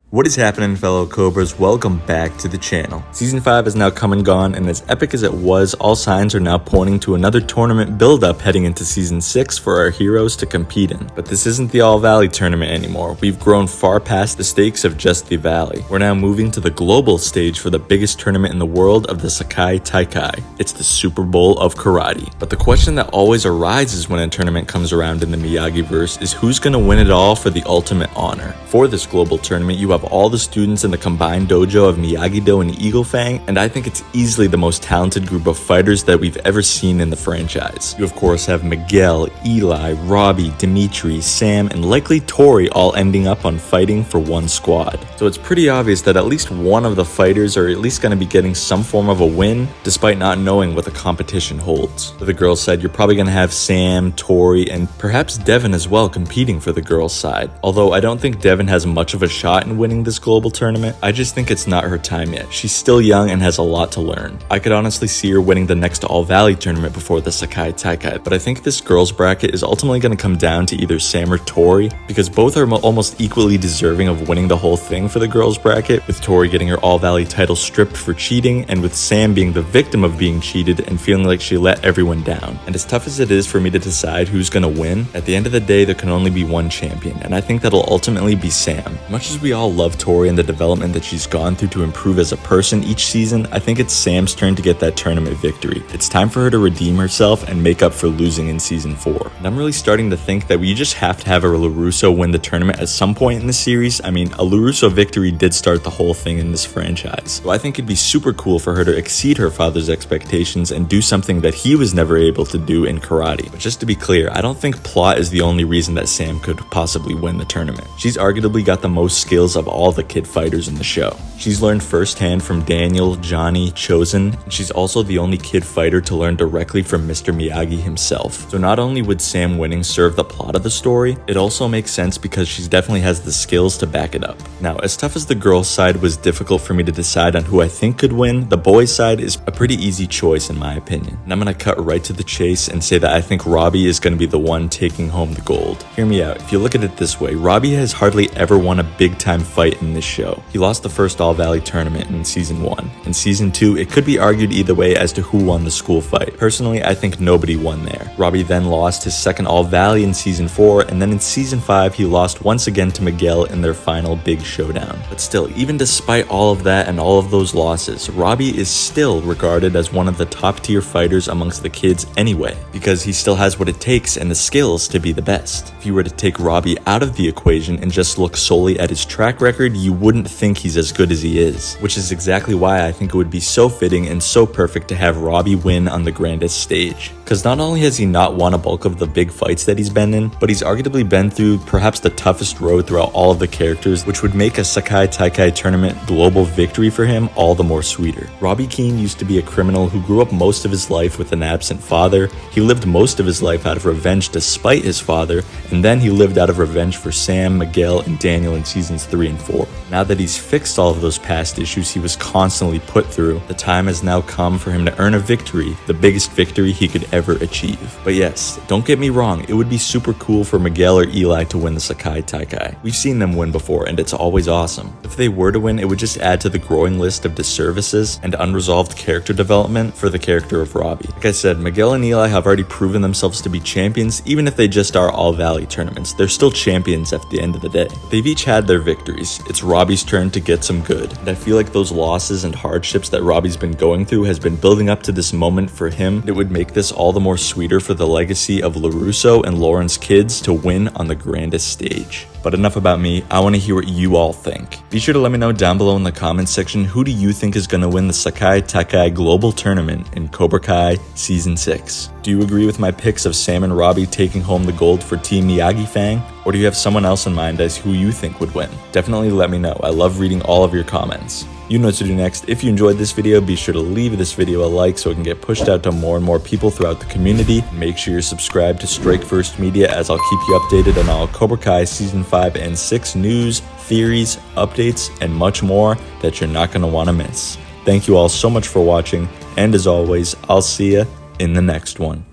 What is happening, fellow Cobras? Welcome back to the channel. Season 5 is now come and gone, and as epic as it was, all signs are now pointing to another tournament build-up heading into Season 6 for our heroes to compete in. But this isn't the All-Valley tournament anymore. We've grown far past the stakes of just the Valley. We're now moving to the global stage for the biggest tournament in the world of the Sekai Taikai. It's the Super Bowl of Karate. But the question that always arises when a tournament comes around in the Miyagi-verse is who's going to win it all for the ultimate honor. For this global tournament, you have all the students in the combined dojo of Miyagi-Do and Eagle Fang, and I think it's easily the most talented group of fighters that we've ever seen in the franchise. You of course have Miguel, Eli, Robbie, Dimitri, Sam, and likely Tori all ending up on fighting for one squad. So it's pretty obvious that at least one of the fighters are at least going to be getting some form of a win, despite not knowing what the competition holds. For the girls' side, you're probably going to have Sam, Tori, and perhaps Devin as well competing for the girls' side. Although I don't think Devin has much of a shot in winning this global tournament, I just think it's not her time yet. She's still young and has a lot to learn. I could honestly see her winning the next All-Valley tournament before the Sekai Taikai, but I think this girls bracket is ultimately going to come down to either Sam or Tori, because both are almost equally deserving of winning the whole thing for the girls bracket, with Tori getting her All-Valley title stripped for cheating, and with Sam being the victim of being cheated and feeling like she let everyone down. And as tough as it is for me to decide who's going to win, at the end of the day there can only be one champion, and I think that'll ultimately be Sam. Much as we all love Tori and the development that she's gone through to improve as a person each season, I think it's Sam's turn to get that tournament victory. It's time for her to redeem herself and make up for losing in Season 4. And I'm really starting to think that we just have to have a LaRusso win the tournament at some point in the series. I mean, a LaRusso victory did start the whole thing in this franchise. So I think it'd be super cool for her to exceed her father's expectations and do something that he was never able to do in karate. But just to be clear, I don't think plot is the only reason that Sam could possibly win the tournament. She's arguably got the most skills of all the kid fighters in the show. She's learned firsthand from Daniel, Johnny, Chosen, and she's also the only kid fighter to learn directly from Mr. Miyagi himself. So not only would Sam winning serve the plot of the story, it also makes sense because she definitely has the skills to back it up. Now, as tough as the girls' side was difficult for me to decide on who I think could win, the boys' side is a pretty easy choice in my opinion. And I'm gonna cut right to the chase and say that I think Robbie is gonna be the one taking home the gold. Hear me out. If you look at it this way, Robbie has hardly ever won a big-time fight in this show. He lost the first All-Valley tournament in Season 1. In Season 2, it could be argued either way as to who won the school fight. Personally, I think nobody won there. Robbie then lost his second All-Valley in Season 4, and then in Season 5, he lost once again to Miguel in their final big showdown. But still, even despite all of that and all of those losses, Robbie is still regarded as one of the top-tier fighters amongst the kids anyway, because he still has what it takes and the skills to be the best. If you were to take Robbie out of the equation and just look solely at his track record, you wouldn't think he's as good as he is, which is exactly why I think it would be so fitting and so perfect to have Robbie win on the grandest stage. Because not only has he not won a bulk of the big fights that he's been in, but he's arguably been through perhaps the toughest road throughout all of the characters, which would make a Sekai Taikai tournament global victory for him all the more sweeter. Robbie Keane used to be a criminal who grew up most of his life with an absent father. He lived most of his life out of revenge despite his father, and then he lived out of revenge for Sam, Miguel, and Daniel in Seasons 3 and 4. Now that he's fixed all of those past issues he was constantly put through, the time has now come for him to earn a victory, the biggest victory he could ever achieve. But yes, don't get me wrong, it would be super cool for Miguel or Eli to win the Sekai Taikai. We've seen them win before and it's always awesome. If they were to win, it would just add to the growing list of disservices and unresolved character development for the character of Robbie. Like I said, Miguel and Eli have already proven themselves to be champions, even if they just are All-Valley tournaments. They're still champions at the end of the day. They've each had their victories. It's Robbie's turn to get some good. And I feel like those losses and hardships that Robbie's been going through has been building up to this moment for him. It would make this all the more sweeter for the legacy of LaRusso and Lauren's kids to win on the grandest stage. But enough about me, I want to hear what you all think. Be sure to let me know down below in the comments section, who do you think is going to win the Sekai Taikai Global Tournament in Cobra Kai Season 6? Do you agree with my picks of Sam and Robbie taking home the gold for Team Miyagi-Fang? Or do you have someone else in mind as who you think would win? Definitely let me know. I love reading all of your comments. You know what to do next. If you enjoyed this video, be sure to leave this video a like so it can get pushed out to more and more people throughout the community. Make sure you're subscribed to Strike First Media, as I'll keep you updated on all Cobra Kai Season 5 and 6 news, theories, updates, and much more that you're not going to want to miss. Thank you all so much for watching, and as always, I'll see you in the next one.